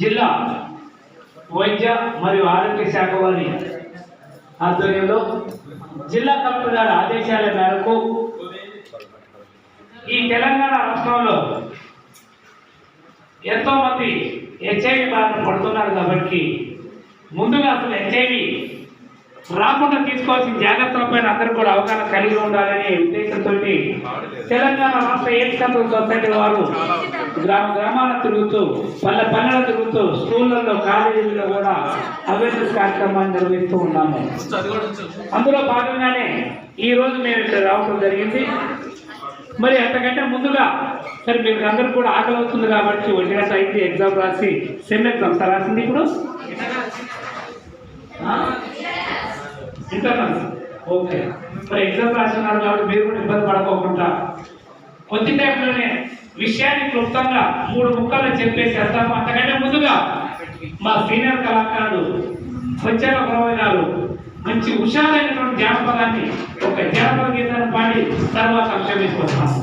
జిల్లా వైద్య మరియు ఆరోగ్య శాఖ వారి ఆధ్వర్యంలో జిల్లా కలెక్టర్ గారి ఆదేశాల మేరకు ఈ తెలంగాణ రాష్ట్రంలో ఎంతో మంది హెచ్ఐవి బారిన పడుతున్నారు కాబట్టి ముందుగా అసలు హెచ్ఐవి రాకుండా తీసుకోవాల్సిన జాగ్రత్తలపై అందరూ కూడా అవగాహన కలిగి ఉండాలనే ఉద్దేశంతో తెలంగాణ రాష్ట్ర ఎయిడ్స్ కంట్రోల్ సొసైటీ వారు గ్రామాల తిరుగుతూ పల్లె తిరుగుతూ స్కూళ్ళల్లో కాలేజీల్లో కూడా అవేర్నెస్ కార్యక్రమాన్ని నిర్వహిస్తూ ఉన్నాము. అందులో భాగంగానే ఈ రోజు మేము ఇక్కడ రావడం జరిగింది. మరి అంతకంటే ముందుగా సరే మీకు అందరూ కూడా ఆకలి అవుతుంది కాబట్టి 1 గంట అయితే ఎగ్జామ్ రాసి సెమ్ ఎగ్జామ్స్ రాసింది ఇప్పుడు ఇంటర్నల్స్ ఓకే. మరి ఎగ్జామ్ రాస్తున్నారు కాబట్టి మీరు కూడా ఇబ్బంది పడుకోకుండా కొద్ది టైంలోనే విషయాన్ని క్లుప్తంగా 3 ముక్కల్లో చెప్పేసి వెళ్తాము. అంతకంటే ముందుగా మా సీనియర్ కళాకారుడు వచ్చాక గురవయ్య గారు మంచి హుషారైనటువంటి జానపదాన్ని ఒక జానపద గీతాన్ని పాడి తర్వాత అంశం తీసుకొస్తాము.